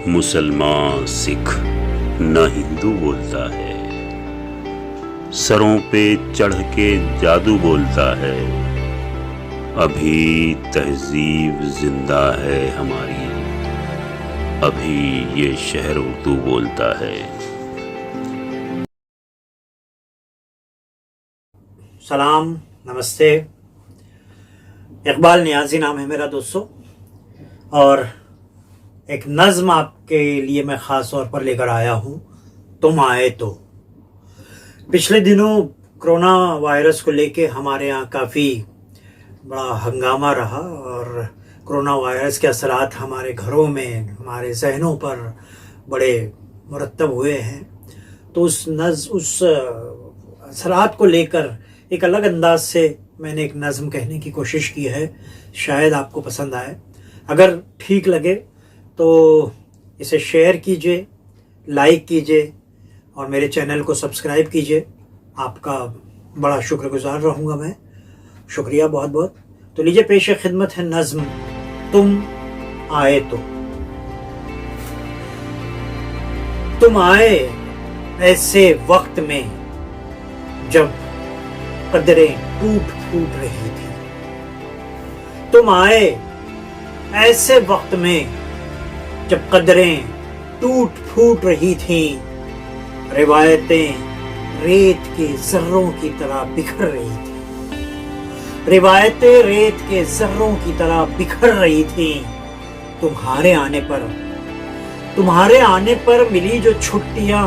मुसलमान सिख न हिंदू बोलता है, सरों पे चढ़ के जादू बोलता है। अभी तहजीब जिंदा है हमारी, अभी ये शहर उर्दू बोलता है। सलाम, नमस्ते। इकबाल नियाजी नाम है मेरा दोस्तों, और एक नज़्म आपके लिए मैं ख़ास तौर पर लेकर आया हूँ, तुम आए तो। पिछले दिनों कोरोना वायरस को लेके हमारे यहाँ काफ़ी बड़ा हंगामा रहा, और कोरोना वायरस के असरात हमारे घरों में, हमारे जहनों पर बड़े मुरतब हुए हैं। तो उस असरात को लेकर एक अलग अंदाज से मैंने एक नज़्म कहने की कोशिश की है। शायद आपको पसंद आए। अगर ठीक लगे तो इसे शेयर कीजिए, लाइक कीजिए और मेरे चैनल को सब्सक्राइब कीजिए। आपका बड़ा शुक्रगुजार रहूँगा मैं। शुक्रिया बहुत बहुत। तो लीजिए, पेश खिदमत है नज़्म तुम आए तो। तुम आए ऐसे वक्त में जब कदरें टूट फूट रही थी। तुम आए ऐसे वक्त में जब कदरें टूट फूट रही थीं, रिवायतें रेत के जर्रों की तरह बिखर रही थी। रिवायतें रेत के जर्रों की तरह बिखर रही थीं। तुम्हारे आने पर मिली जो छुट्टियां,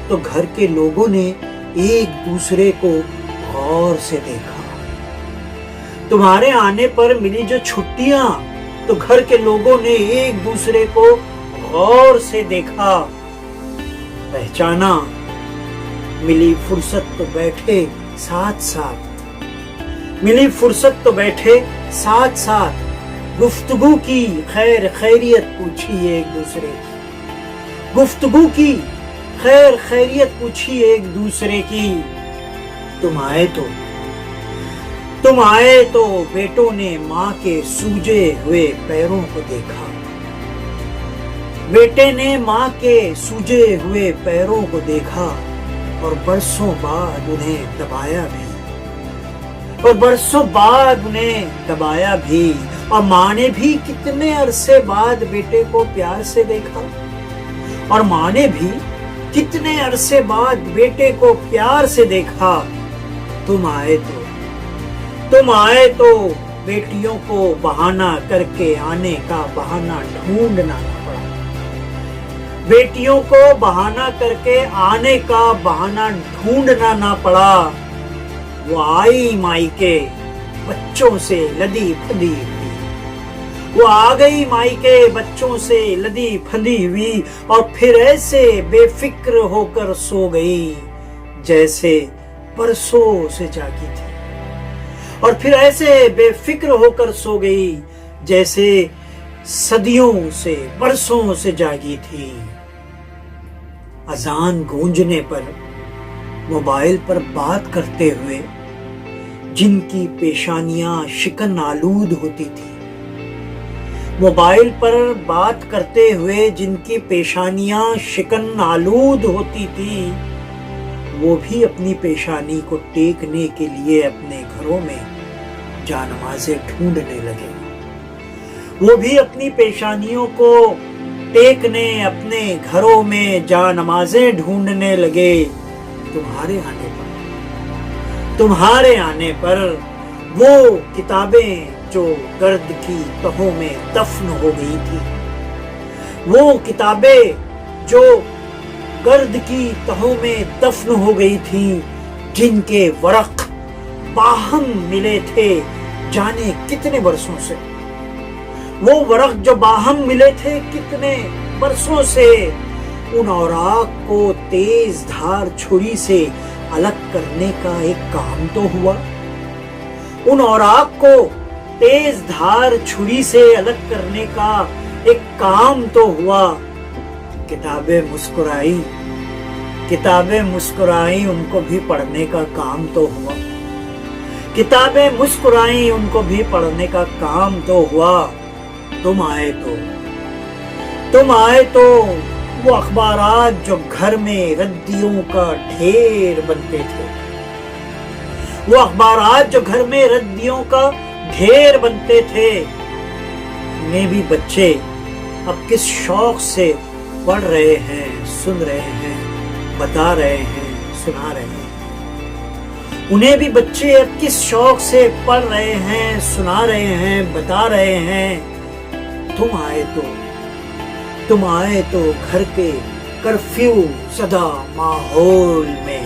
तो घर के लोगों ने एक दूसरे को गौर से देखा। तुम्हारे आने पर मिली जो छुट्टियां, तो घर के लोगों ने एक दूसरे को गौर से देखा। पहचाना, मिली फुर्सत तो बैठे साथ साथ। मिली फुर्सत तो बैठे साथ साथ। गुफ्तगू की खैर खैरियत पूछी एक दूसरे की। गुफ्तगू की खैर खैरियत पूछी एक दूसरे की। तुम आए तो बेटों ने माँ के सूजे हुए पैरों को देखा। बेटे ने माँ के सूजे हुए पैरों को देखा, और बरसों बाद उन्हें दबाया भी। और माँ ने भी कितने अरसे बाद बेटे को प्यार से देखा। और माँ ने भी कितने अरसे बाद बेटे को प्यार से देखा। तुम आए तो बेटियों को बहाना करके आने का बहाना ढूंढना न पड़ा। बेटियों को बहाना करके आने का बहाना ढूंढना ना पड़ा। वो आई मायके बच्चों से लदी फंदी हुई। वो आ गई मायके बच्चों से लदी फंदी हुई, और फिर ऐसे बेफिक्र होकर सो गई जैसे परसों से जागी थी। और फिर ऐसे बेफिक्र होकर सो गई जैसे सदियों से, बरसों से जागी थी। अजान गूंजने पर मोबाइल पर बात करते हुए जिनकी पेशानियां शिकन आलूद होती थी। मोबाइल पर बात करते हुए जिनकी पेशानियां शिकन आलूद होती थी, वो भी अपनी पेशानी को टेकने के लिए अपने घरों में जानमाज़ें ढूंढने लगे। वो भी अपनी पेशानियों को टेकने अपने घरों में जानमाज़ें ढूंढने लगे। तुम्हारे आने पर वो किताबें जो गर्द की तहों में दफन हो गई थी, वो किताबें जो गर्द की तहों में दफन हो गई थी, जिनके वरक बाहम मिले थे जाने कितने बरसों से। वो वरक जो बाहम मिले थे कितने बरसों से, उन औराक को तेज धार छुरी से अलग करने का एक काम तो हुआ। उन औराक को तेज धार छुरी से अलग करने का एक काम तो हुआ। किताबें मुस्कुराई उनको भी पढ़ने का काम तो हुआ। किताबें मुस्कुराई उनको भी पढ़ने का काम तो हुआ। तुम आए तो वो अखबारात जो घर में रद्दियों का ढेर बनते थे, वो अखबारात जो घर में रद्दियों का ढेर बनते थे, उन्हें भी बच्चे अब किस शौक से पढ़ रहे हैं, सुन रहे हैं, बता रहे हैं, सुना रहे हैं। उन्हें भी बच्चे अब किस शौक से पढ़ रहे हैं, सुना रहे हैं, बता रहे हैं। तुम आए तो घर के कर्फ्यू सदा माहौल में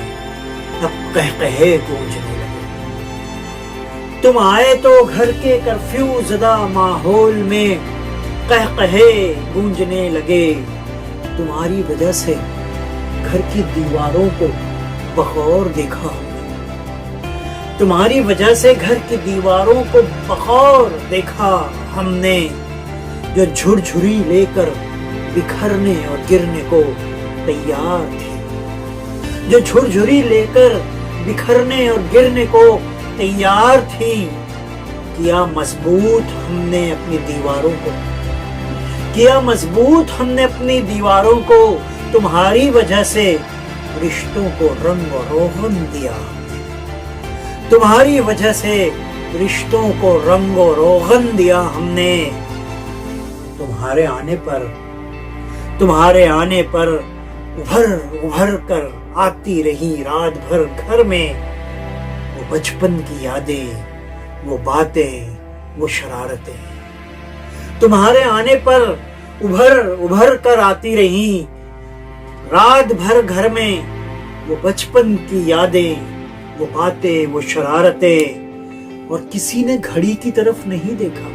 अब कहकहे गूंजने लगे। तुम आए तो घर के कर्फ्यू सदा माहौल में कहकहे गूंजने लगे। तुम्हारी वजह से घर की दीवारों को बखौर देखा। तुम्हारी वजह से घर की दीवारों को बखौर देखा हमने, जो झुरझुरी लेकर बिखरने और गिरने को तैयार थी, जो झुरझुरी लेकर बिखरने और गिरने को तैयार थी। किया मजबूत हमने अपनी दीवारों को, किया मजबूत हमने अपनी दीवारों को। तुम्हारी वजह से रिश्तों को रंग और रोगन दिया। तुम्हारी वजह से रिश्तों को रंग और रोगन दिया हमने। तुम्हारे आने पर उभर कर आती रही रात भर घर में वो बचपन की यादें, वो बातें, वो शरारतें। तुम्हारे आने पर उभर कर आती रही रात भर घर में वो बचपन की यादें, वो बातें, वो शरारतें। और किसी ने घड़ी की तरफ नहीं देखा,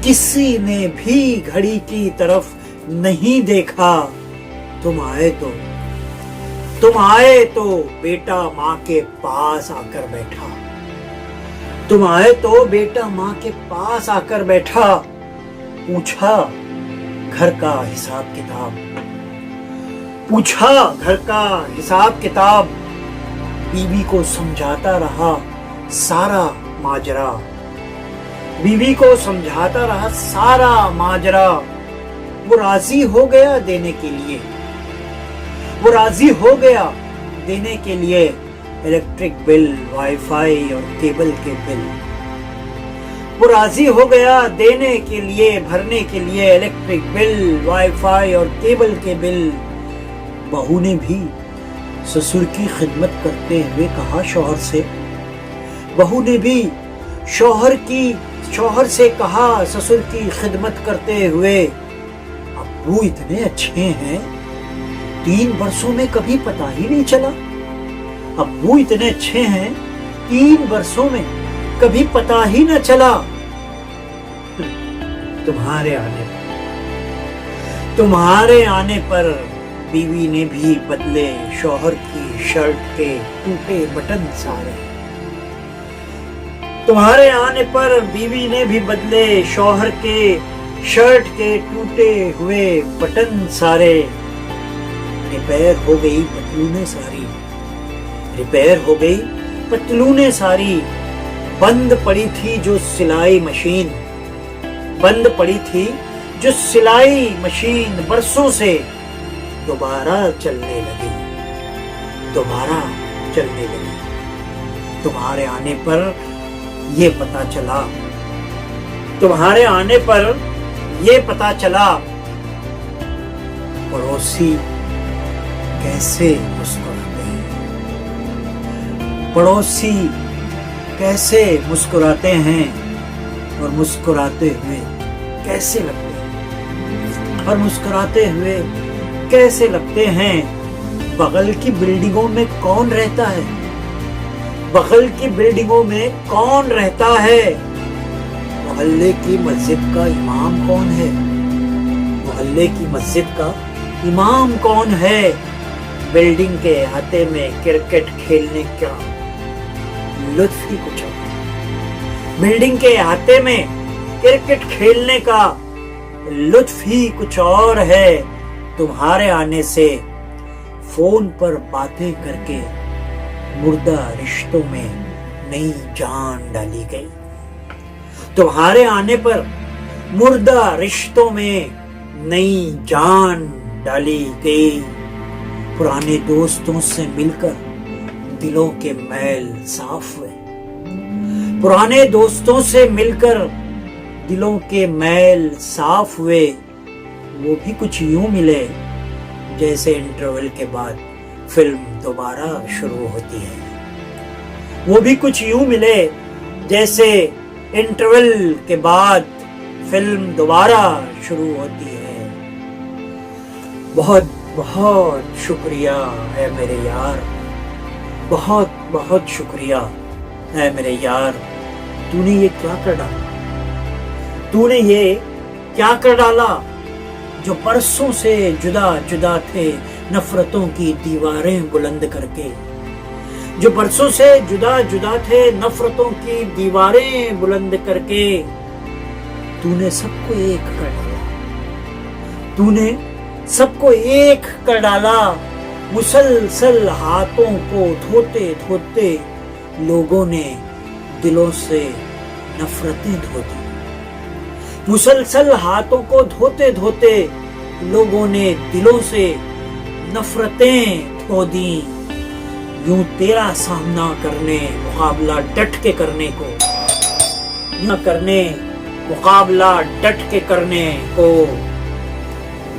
किसी ने भी घड़ी की तरफ नहीं देखा। तुम आए तो बेटा माँ के पास आकर बैठा। तुम आए तो बेटा माँ के पास आकर बैठा। पूछा घर का हिसाब किताब, पूछा घर का हिसाब किताब। बीवी को समझाता रहा सारा माजरा, बीवी को समझाता रहा सारा माजरा। वो राजी हो गया देने के लिए, वो राजी हो गया देने के लिए इलेक्ट्रिक बिल, वाईफाई और केबल के बिल। वो राजी हो गया देने के लिए, भरने के लिए इलेक्ट्रिक बिल, वाईफाई और केबल के बिल। बहू ने भी ससुर की खिदमत करते हुए कहा शौहर से, बहू ने भी शौहर से कहा ससुर की खिदमत करते हुए, अब्बू इतने अच्छे हैं, 3 वर्षों में कभी पता ही नहीं चला। अब्बू इतने अच्छे हैं, 3 वर्षों में कभी पता ही न चला। तुम्हारे आने पर बीवी ने भी बदले शौहर की शर्ट के टूटे बटन सारे। तुम्हारे आने पर बीवी ने भी बदले शौहर के शर्ट के टूटे हुए बटन सारे। रिपेयर हो गई पतलूनें सारी, रिपेयर हो गई पतलूनें सारी। बंद पड़ी थी जो सिलाई मशीन, बंद पड़ी थी जो सिलाई मशीन बरसों से दोबारा चलने लगी, दोबारा चलने लगी। तुम्हारे आने पर ये पता चला, तुम्हारे आने पर ये पता चला, पड़ोसी कैसे मुस्कुराते हैं, पड़ोसी कैसे मुस्कुराते हैं और मुस्कुराते हुए कैसे लगते हैं, और मुस्कुराते हुए कैसे लगते हैं। बगल की बिल्डिंगों में कौन रहता है, बगल की बिल्डिंगों में कौन रहता है। मोहल्ले की मस्जिद का इमाम कौन है, मोहल्ले की मस्जिद का इमाम कौन है। बिल्डिंग के अहाते में क्रिकेट खेलने का लुत्फ ही कुछ और, बिल्डिंग के अहाते में क्रिकेट खेलने का लुत्फ ही कुछ और है। تمہارے آنے سے فون پر باتیں کر کے مردہ رشتوں میں نئی جان ڈالی گئی. تمہارے آنے پر مردہ رشتوں میں نئی جان ڈالی گئی. پرانے دوستوں سے مل کر دلوں کے میل صاف ہوئے. پرانے دوستوں سے مل کر دلوں کے میل صاف ہوئے. وہ بھی کچھ یوں ملے جیسے انٹرول کے بعد فلم دوبارہ شروع ہوتی ہے. وہ بھی کچھ یوں ملے جیسے انٹرول کے بعد فلم دوبارہ شروع ہوتی ہے. بہت بہت شکریہ اے میرے یار. بہت بہت شکریہ اے میرے یار. تو نے یہ کیا کر ڈالا؟ تو نے یہ کیا کر ڈالا؟ جو برسوں سے جدا جدا تھے نفرتوں کی دیواریں بلند کر کے. جو برسوں سے جدا جدا تھے نفرتوں کی دیواریں بلند کر کے. تو نے سب کو ایک کر ڈالا. تو نے سب کو ایک کر ڈالا. مسلسل ہاتھوں کو دھوتے دھوتے لوگوں نے دلوں سے نفرتیں دھو دی. مسلسل ہاتھوں کو دھوتے دھوتے لوگوں نے دلوں سے نفرتیں دھو دی. یوں تیرا سامنا کرنے مقابلہ ڈٹ کے کرنے کو نہ کرنے مقابلہ ڈٹ کے کرنے کو.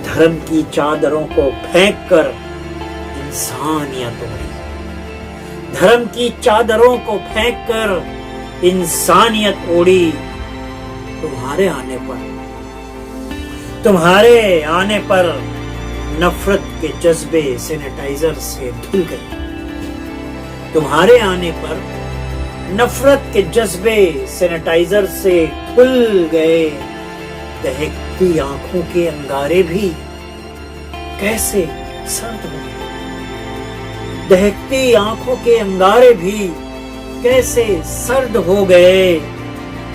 دھرم کی چادروں کو پھینک کر انسانیت اڑی. دھرم کی چادروں کو پھینک کر انسانیت اڑی. تمہارے آنے پر نفرت کے جذبے سینیٹائزر سے دھل گئے. تمہارے آنے پر نفرت کے جذبے سینیٹائزر سے دھل گئے. دہکتی آنکھوں کے انگارے بھی کیسے سرد ہو گئے. دہکتی آنکھوں کے انگارے بھی کیسے سرد ہو گئے.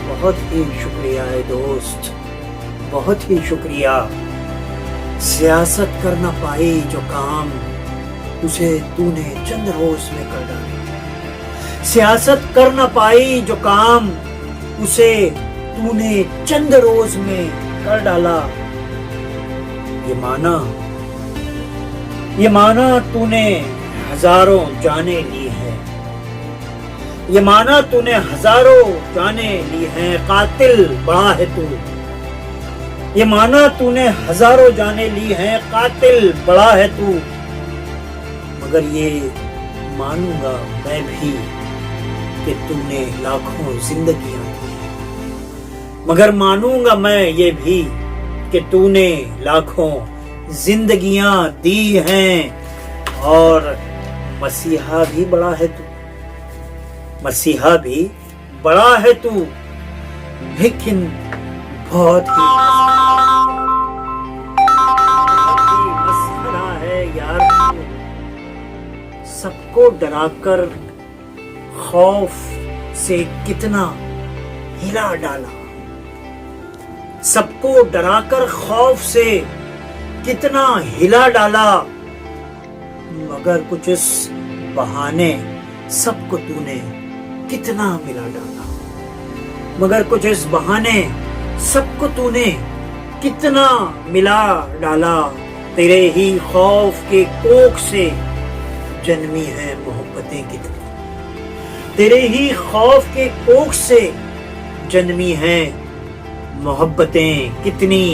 بہت ہی شکریہ اے دوست. بہت ہی شکریہ. سیاست کرنا پائی جو کام اسے تو نے چند روز میں کر ڈالا. سیاست کرنا پائی جو کام اسے تو نے چند روز میں کر ڈالا. یہ مانا تو نے ہزاروں جانیں لی ہے. یہ مانا تو نے ہزاروں جانیں لی ہیں. قاتل بڑا ہے تو. یہ مانا تو نے ہزاروں جانیں لی ہیں. قاتل بڑا ہے تو. مگر یہ مانوں گا میں بھی کہ تو نے لاکھوں زندگیاں دی ہیں. مگر مانوں گا میں یہ بھی کہ تو نے لاکھوں زندگیاں دی ہیں. اور مسیحا بھی بڑا ہے تو. مسیحا بھی بڑا ہے تو. لیکن بہت ہی مسخرہ ہے یار تو. سب کو ڈرا کر خوف سے کتنا ہلا ڈالا. سب کو ڈرا کر خوف سے کتنا ہلا ڈالا. مگر کچھ اس بہانے سب کو تو نے کتنا ملا ڈالا. مگر کچھ اس بہانے سب کو تو نے کتنا ملا ڈالا. تیرے ہی خوف کے کوکھ سے جنمی ہے محبتیں کتنی. تیرے ہی خوف کے کوکھ سے جنمی ہے محبتیں کتنی.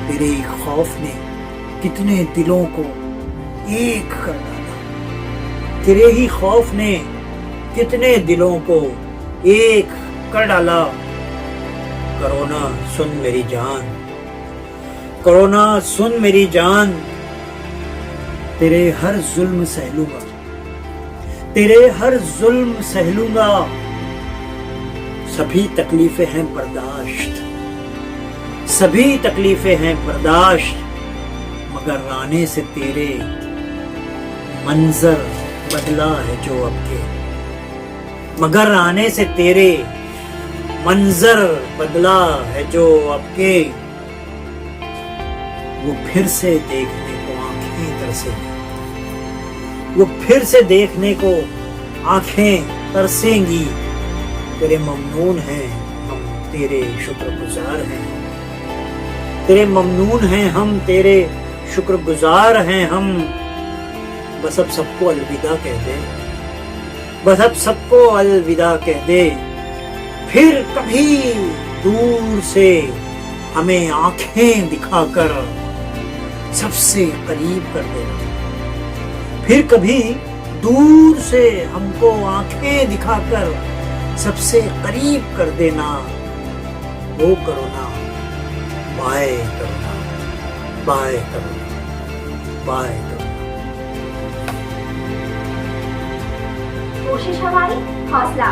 تیرے خوف نے کتنے دلوں کو ایک کر ڈالا. تیرے ہی خوف نے کتنے دلوں کو ایک کر ڈالا. کرونا سن میری جان. کرونا سن میری جان. تیرے ہر ظلم سہ لوں گا. تیرے ہر ظلم سہ لوں گا. سبھی تکلیفیں ہیں برداشت. سبھی تکلیفیں ہیں برداشت. مگر آنے سے تیرے منظر بدلا ہے جو اب کے. مگر آنے سے تیرے منظر بدلا ہے جو اب کے. वो फिर से देखने को आंखें तरसेंगी, वो फिर से देखने को आंखें तरसेंगी। तेरे ममनून हैं हम, तेरे शुक्रगुजार हैं, तेरे ममनून हैं हम, तेरे शुक्रगुजार हैं हम। बस अब सबको अलविदा कह दे, बस अब सबको अलविदा कह दे। फिर कभी दूर से हमें आंखें दिखाकर सबसे करीब कर देना, फिर कभी दूर से हमको आंखें दिखाकर सबसे करीब कर देना। वो करुणा, बाय करुणा, बाय करुणा, बाय करुणा। कोशिश हमारी, हौसला